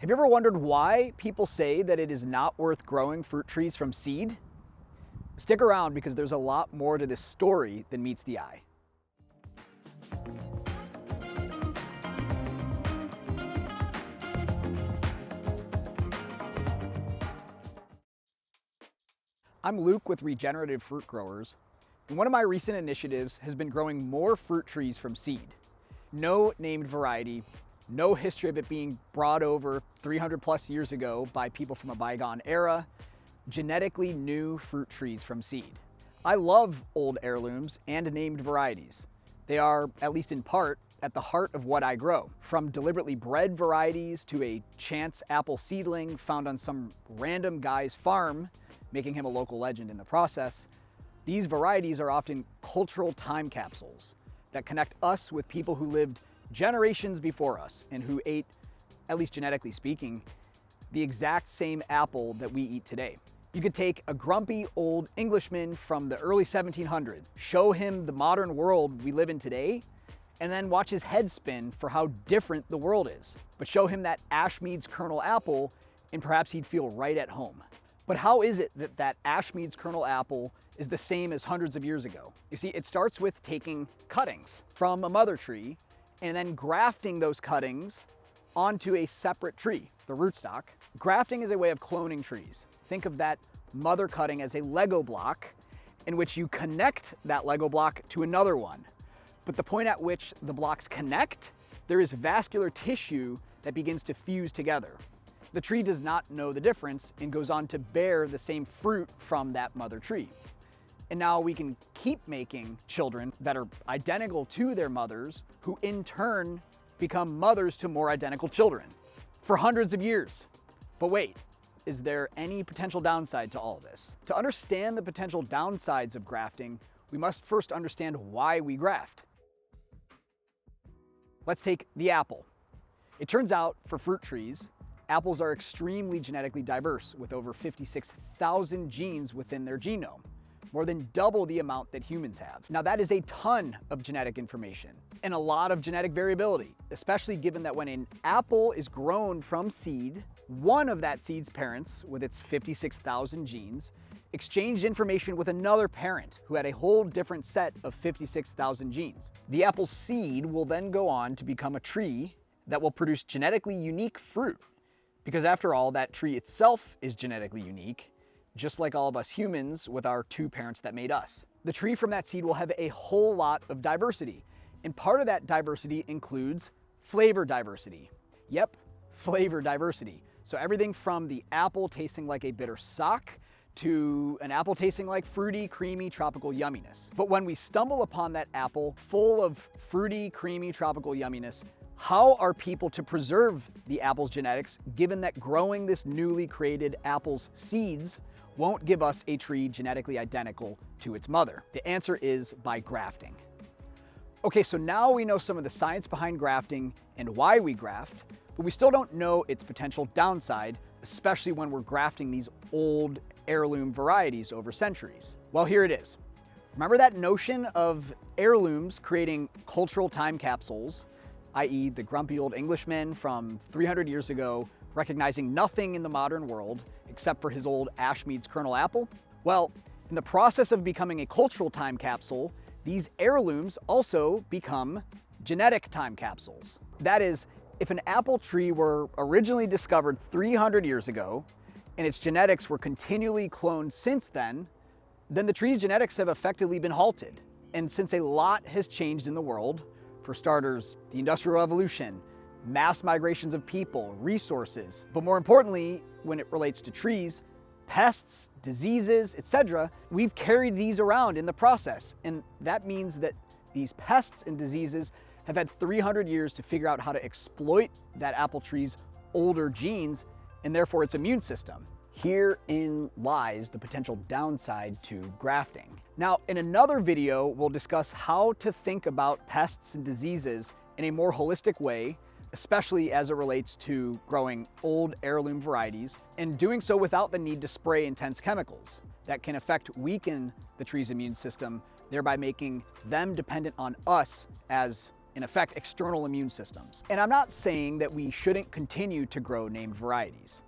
Have you ever wondered why people say that it is not worth growing fruit trees from seed? Stick around because there's a lot more to this story than meets the eye. I'm Luke with Regenerative Fruit Growers, and one of my recent initiatives has been growing more fruit trees from seed. No named variety, no history of it being brought over 300 plus years ago by people from a bygone era, genetically new fruit trees from seed. I love old heirlooms and named varieties. They are, at least in part, at the heart of what I grow. From deliberately bred varieties to a chance apple seedling found on some random guy's farm, making him a local legend in the process, these varieties are often cultural time capsules that connect us with people who lived generations before us and who ate, at least genetically speaking, the exact same apple that we eat today. You could take a grumpy old Englishman from the early 1700s, show him the modern world we live in today, and then watch his head spin for how different the world is. But show him that Ashmead's Kernel apple and perhaps he'd feel right at home. But how is it that that Ashmead's Kernel apple is the same as hundreds of years ago? You see, it starts with taking cuttings from a mother tree and then grafting those cuttings onto a separate tree, the rootstock. Grafting is a way of cloning trees. Think of that mother cutting as a Lego block in which you connect that Lego block to another one. But the point at which the blocks connect, there is vascular tissue that begins to fuse together. The tree does not know the difference and goes on to bear the same fruit from that mother tree. And now we can keep making children that are identical to their mothers, who in turn become mothers to more identical children for hundreds of years. But wait, is there any potential downside to all this? To understand the potential downsides of grafting, we must first understand why we graft. Let's take the apple. It turns out for fruit trees, apples are extremely genetically diverse with over 56,000 genes within their genome, more than double the amount that humans have. Now that is a ton of genetic information and a lot of genetic variability, especially given that when an apple is grown from seed, one of that seed's parents, with its 56,000 genes, exchanged information with another parent who had a whole different set of 56,000 genes. The apple seed will then go on to become a tree that will produce genetically unique fruit, because after all, that tree itself is genetically unique, just like all of us humans with our two parents that made us. The tree from that seed will have a whole lot of diversity, and part of that diversity includes flavor diversity. Yep, flavor diversity. So everything from the apple tasting like a bitter sock to an apple tasting like fruity, creamy, tropical yumminess. But when we stumble upon that apple full of fruity, creamy, tropical yumminess, how are people to preserve the apple's genetics given that growing this newly created apple's seeds won't give us a tree genetically identical to its mother? The answer is by grafting. Okay, so now we know some of the science behind grafting and why we graft, but we still don't know its potential downside, especially when we're grafting these old heirloom varieties over centuries. Well, here it is. Remember that notion of heirlooms creating cultural time capsules, i.e. the grumpy old Englishman from 300 years ago recognizing nothing in the modern world except for his old Ashmead's Kernel apple? Well, in the process of becoming a cultural time capsule, these heirlooms also become genetic time capsules. That is, if an apple tree were originally discovered 300 years ago and its genetics were continually cloned since then the tree's genetics have effectively been halted. And since a lot has changed in the world, for starters, the Industrial Revolution, mass migrations of people, resources, but more importantly, when it relates to trees, pests, diseases, etc., we've carried these around in the process. And that means that these pests and diseases have had 300 years to figure out how to exploit that apple tree's older genes and therefore its immune system. Herein lies the potential downside to grafting. Now, in another video, we'll discuss how to think about pests and diseases in a more holistic way, especially as it relates to growing old heirloom varieties, and doing so without the need to spray intense chemicals that can weaken the tree's immune system, thereby making them dependent on us as in effect, external immune systems. And I'm not saying that we shouldn't continue to grow named varieties,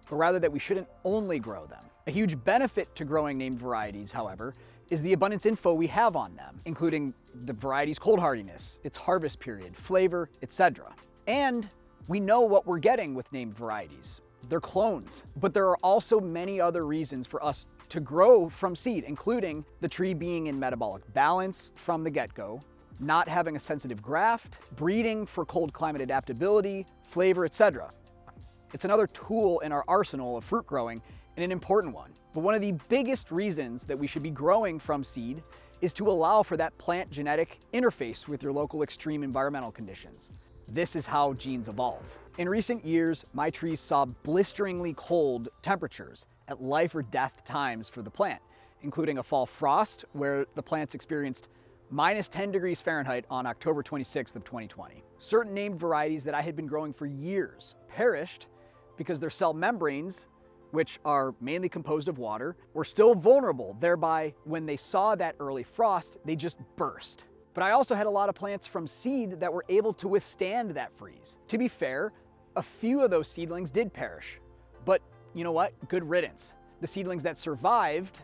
but rather that we shouldn't only grow them. A huge benefit to growing named varieties, however, is the abundance info we have on them, including the variety's cold hardiness, its harvest period, flavor, etc. And we know what we're getting with named varieties. They're clones. But there are also many other reasons for us to grow from seed, including the tree being in metabolic balance from the get-go, not having a sensitive graft, breeding for cold climate adaptability, flavor, etc. It's another tool in our arsenal of fruit growing, and an important one. But one of the biggest reasons that we should be growing from seed is to allow for that plant genetic interface with your local extreme environmental conditions. This is how genes evolve. In recent years, my trees saw blisteringly cold temperatures at life or death times for the plant, including a fall frost where the plants experienced minus 10 degrees Fahrenheit on October 26th of 2020. Certain named varieties that I had been growing for years perished because their cell membranes, which are mainly composed of water, were still vulnerable. Thereby, when they saw that early frost, they just burst. But I also had a lot of plants from seed that were able to withstand that freeze. To be fair, a few of those seedlings did perish. But you know what? Good riddance. The seedlings that survived.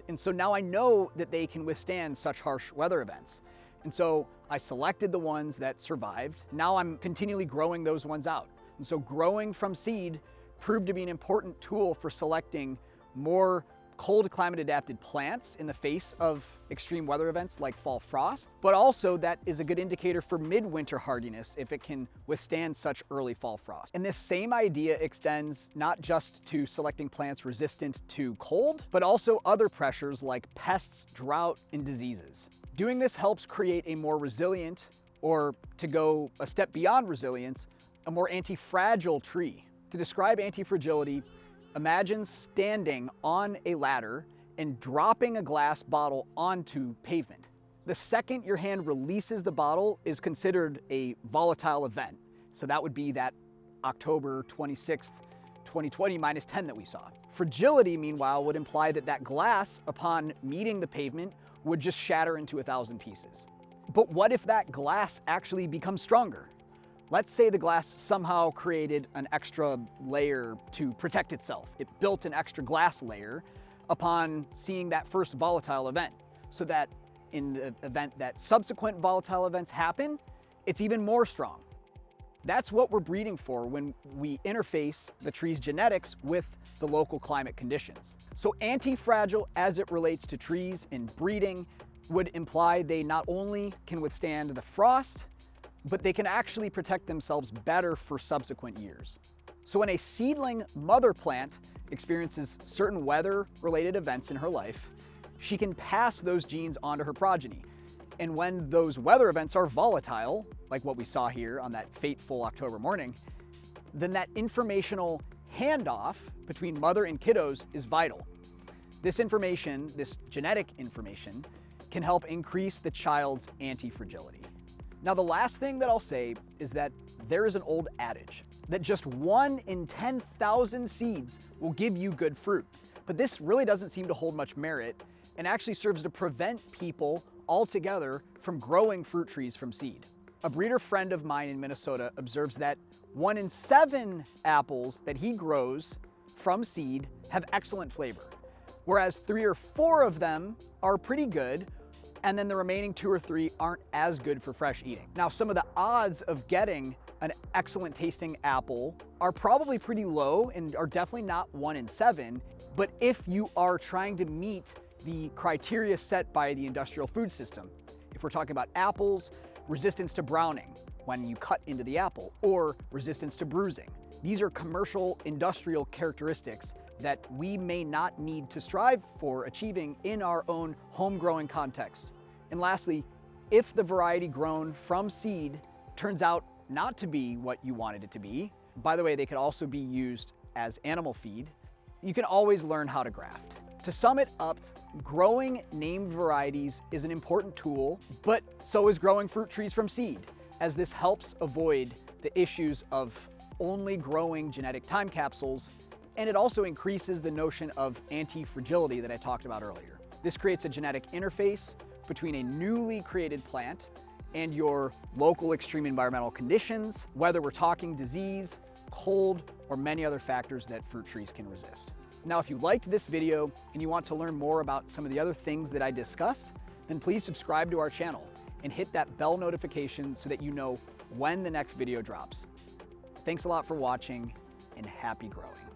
And so now I know that they can withstand such harsh weather events. And so I selected the ones that survived. Now I'm continually growing those ones out. And so growing from seed proved to be an important tool for selecting more cold climate adapted plants in the face of extreme weather events like fall frost, but also that is a good indicator for midwinter hardiness if it can withstand such early fall frost. And this same idea extends not just to selecting plants resistant to cold, but also other pressures like pests, drought, and diseases. Doing this helps create a more resilient, or to go a step beyond resilience, a more anti-fragile tree. To describe antifragility, imagine standing on a ladder and dropping a glass bottle onto pavement. The second your hand releases the bottle is considered a volatile event. So that would be that October 26th, 2020 minus 10 that we saw. Fragility, meanwhile, would imply that that glass, upon meeting the pavement, would just shatter into 1,000 pieces. But what if that glass actually becomes stronger? Let's say the glass somehow created an extra layer to protect itself. It built an extra glass layer upon seeing that first volatile event, so that in the event that subsequent volatile events happen, it's even more strong. That's what we're breeding for when we interface the tree's genetics with the local climate conditions. So anti-fragile as it relates to trees and breeding would imply they not only can withstand the frost, but they can actually protect themselves better for subsequent years. So when a seedling mother plant experiences certain weather-related events in her life, she can pass those genes on to her progeny. And when those weather events are volatile, like what we saw here on that fateful October morning, then that informational handoff between mother and kiddos is vital. This information, this genetic information, can help increase the child's anti-fragility. Now, the last thing that I'll say is that there is an old adage that just 1 in 10,000 seeds will give you good fruit. But this really doesn't seem to hold much merit and actually serves to prevent people altogether from growing fruit trees from seed. A breeder friend of mine in Minnesota observes that 1 in 7 apples that he grows from seed have excellent flavor, whereas 3 or 4 of them are pretty good, and then the remaining 2 or 3 aren't as good for fresh eating. Now, some of the odds of getting an excellent tasting apple are probably pretty low and are definitely not 1 in 7, but if you are trying to meet the criteria set by the industrial food system, if we're talking about apples, resistance to browning when you cut into the apple, or resistance to bruising, these are commercial industrial characteristics that we may not need to strive for achieving in our own home growing context. And lastly, if the variety grown from seed turns out not to be what you wanted it to be, by the way, they could also be used as animal feed, you can always learn how to graft. To sum it up, growing named varieties is an important tool, but so is growing fruit trees from seed, as this helps avoid the issues of only growing genetic time capsules, and it also increases the notion of anti-fragility that I talked about earlier. This creates a genetic interface between a newly created plant and your local extreme environmental conditions, whether we're talking disease, cold, or many other factors that fruit trees can resist. Now, if you liked this video and you want to learn more about some of the other things that I discussed, then please subscribe to our channel and hit that bell notification so that you know when the next video drops. Thanks a lot for watching, and happy growing.